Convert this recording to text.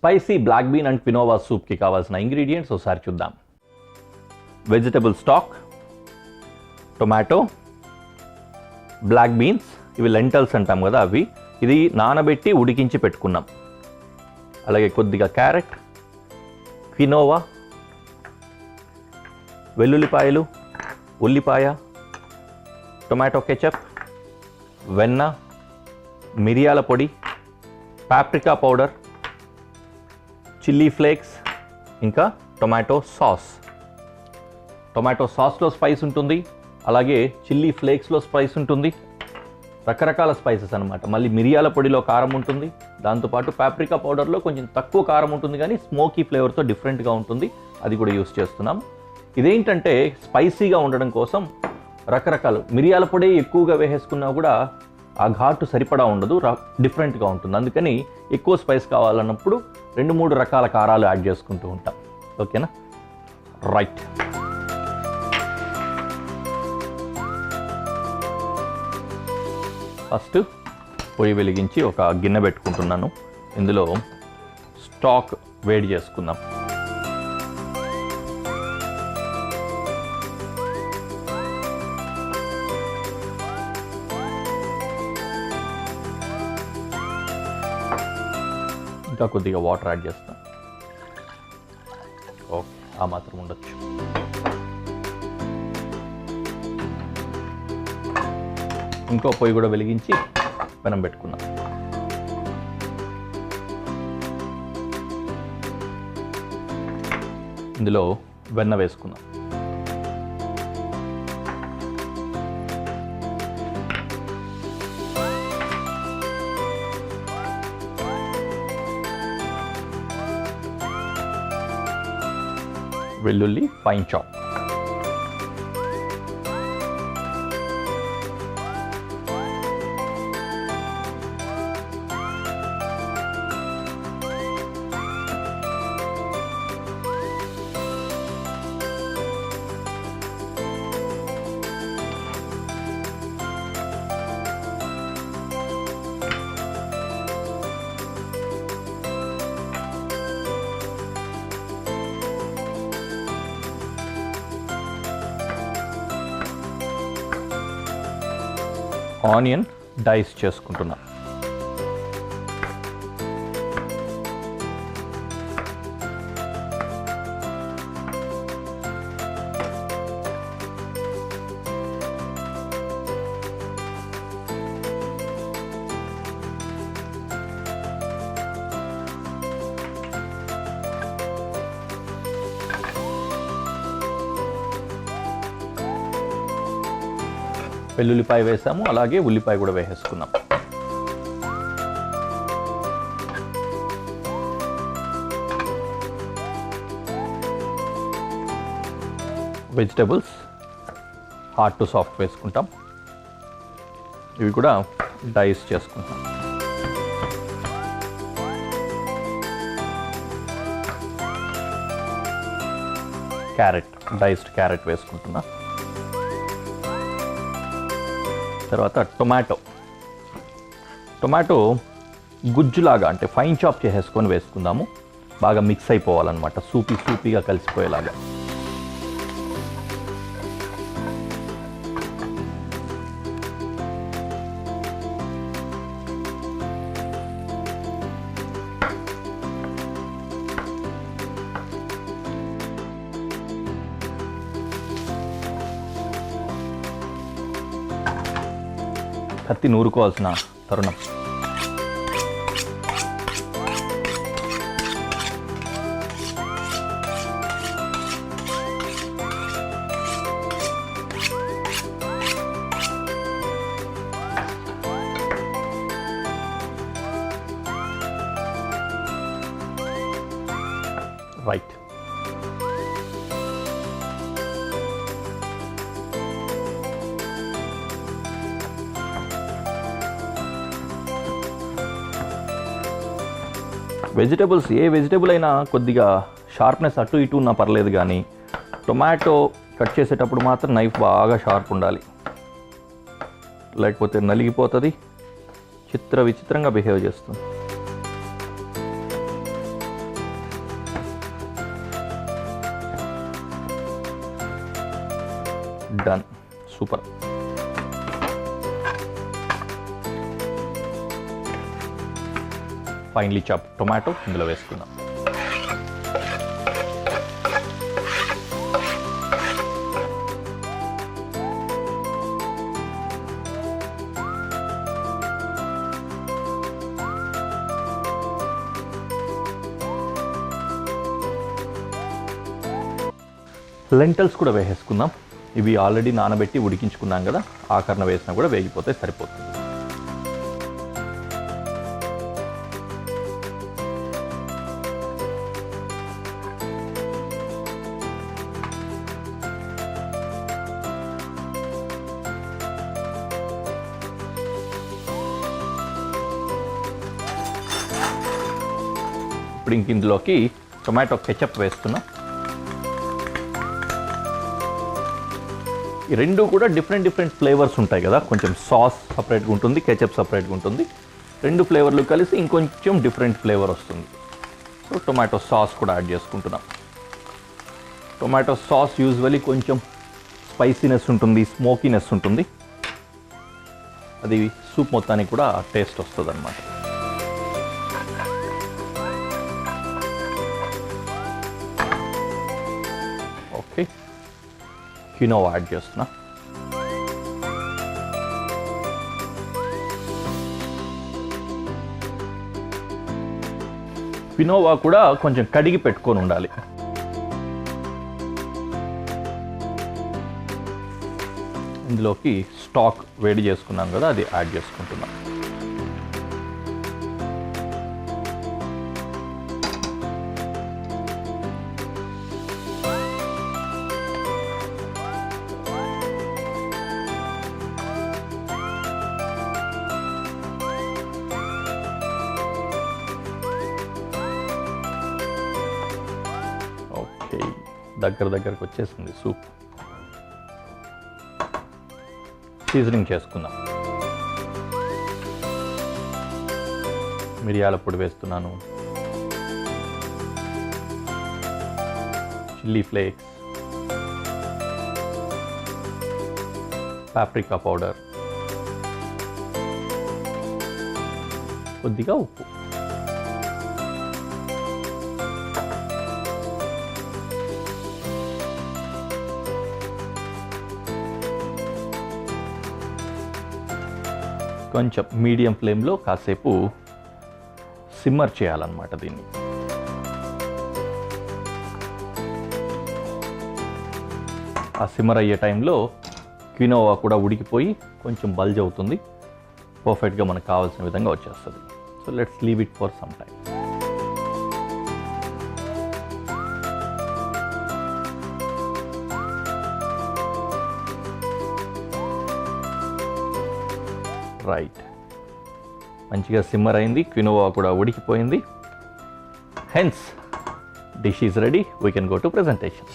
Spicy black bean and quinoa సూప్కి కావాల్సిన ingredients ఒకసారి చూద్దాం. Vegetable stock, tomato, black beans, ఇవి లెంటల్స్ అంటాం కదా అవి, ఇది నానబెట్టి ఉడికించి పెట్టుకున్నాం. అలాగే కొద్దిగా క్యారెట్, క్వినోవా, వెల్లుల్లిపాయలు, ఉల్లిపాయ, టొమాటో కెచప్, వెన్న, మిరియాల పొడి, పాప్రికా పౌడర్, చిల్లీ ఫ్లేక్స్, ఇంకా టొమాటో సాస్. టొమాటో సాస్లో స్పైస్ ఉంటుంది, అలాగే చిల్లీ ఫ్లేక్స్లో స్పైస్ ఉంటుంది, రకరకాల స్పైసెస్ అనమాట. మళ్ళీ మిరియాల పొడిలో కారం ఉంటుంది, దాంతోపాటు పాప్రికా పౌడర్లో కొంచెం తక్కువ కారం ఉంటుంది కానీ స్మోకీ ఫ్లేవర్తో డిఫరెంట్గా ఉంటుంది, అది కూడా యూస్ చేస్తున్నాం. ఇదేంటంటే స్పైసీగా ఉండడం కోసం రకరకాలు మిరియాల పొడి ఎక్కువగా వేసేసుకున్నా కూడా ఆ ఘాటు సరిపడా ఉండదు, డిఫరెంట్గా ఉంటుంది. అందుకని ఎక్కువ స్పైస్ కావాలన్నప్పుడు 2-3 రకాల కారాలు యాడ్ చేసుకుంటూ ఉంటాం. ఓకేనా, రైట్. ఫస్ట్ పొయ్యి వెలిగించి ఒక గిన్నె పెట్టుకుంటున్నాను. ఇందులో స్టాక్ వేడి చేసుకుందాం. ఇంకా కొద్దిగా వాటర్ యాడ్ చేస్తాం. ఓకే, ఆ మాత్రం ఉండొచ్చు. ఇంకో పొయ్యి కూడా వెలిగించి పెనం పెట్టుకున్నాం. ఇందులో వెన్న వేసుకున్నాం. వెల్లుల్లి ఫైన్ చాప్, ఆనియన్ డైస్ చేసుకుంటున్నాం. వెల్లుల్లిపాయ వేసాము, అలాగే ఉల్లిపాయ కూడా వేసేసుకున్నాం. వెజిటబుల్స్ హార్డ్ టు సాఫ్ట్ వేసుకుంటాం. ఇవి కూడా డైస్ చేసుకుంటాం. క్యారెట్, డైస్డ్ క్యారెట్ వేసుకుంటున్నా. తర్వాత టొమాటో గుజ్జులాగా అంటే ఫైన్ చాప్ చేసేసుకొని వేసుకుందాము. బాగా మిక్స్ అయిపోవాలన్నమాట, సూపీగా కలిసిపోయేలాగా. కత్తి నూరుకోవాల్సిన తరుణం. రైట్. వెజిటబుల్స్, ఏ వెజిటబుల్ అయినా కొద్దిగా షార్ప్నెస్ అటు ఇటు ఉన్నా పర్లేదు, కానీ టొమాటో కట్ చేసేటప్పుడు మాత్రం నైఫ్ బాగా షార్ప్ ఉండాలి, లేకపోతే నలిగిపోతుంది, విచిత్రంగా బిహేవ్ చేస్తుంది. Done, super. Finally chop tomato ఇందులో వేసుకుందాం. లెంటల్స్ కూడా వేసేసుకుందాం. ఇవి ఆల్రెడీ నానబెట్టి ఉడికించుకున్నాం కదా, ఆకరణ వేసినా కూడా వేగిపోతే సరిపోతుంది. ఇప్పుడు ఇంక ఇందులోకి టొమాటో కెచప్ వేస్తున్నా. ఈ రెండు కూడా డిఫరెంట్ ఫ్లేవర్స్ ఉంటాయి కదా, కొంచెం సాస్ సపరేట్గా ఉంటుంది, కెచప్ సపరేట్గా ఉంటుంది. రెండు ఫ్లేవర్లు కలిసి ఇంకొంచెం డిఫరెంట్ ఫ్లేవర్ వస్తుంది. సో టొమాటో సాస్ కూడా యాడ్ చేసుకుంటున్నాం. టొమాటో సాస్ యూజువల్లీ కొంచెం స్పైసీనెస్ ఉంటుంది, స్మోకీనెస్ ఉంటుంది. అది సూప్ మొత్తానికి కూడా టేస్ట్ వస్తుంది అన్నమాట. ఓకే, క్వినోవా యాడ్ చేస్తున్నా. క్వినోవా కూడా కొంచెం కడిగి పెట్టుకొని ఉండాలి. ఇందులోకి స్టాక్ వేడి చేసుకున్నాం కదా, అది యాడ్ చేసుకుంటున్నాం. దగ్గరకు వచ్చేసింది సూప్. సీజనింగ్ చేసుకుందాం. మిరియాల పొడి వేస్తున్నాను, చిల్లీ ఫ్లేక్స్, పాప్రికా పౌడర్, కొద్దిగా ఉప్పు. కొంచెం మీడియం ఫ్లేమ్లో కాసేపు సిమ్మర్ చేయాలన్నమాట దీన్ని. ఆ సిమ్మర్ అయ్యే టైంలో క్వినోవా కూడా ఉడికిపోయి కొంచెం బల్జ్ అవుతుంది, పర్ఫెక్ట్గా మనకు కావాల్సిన విధంగా వచ్చేస్తుంది. So let's leave it for some time. Right, మంచిగా సిమ్మర్ అయింది, క్వినోవా కూడా ఉడికిపోయింది. Hence dish is ready, we can go to presentation.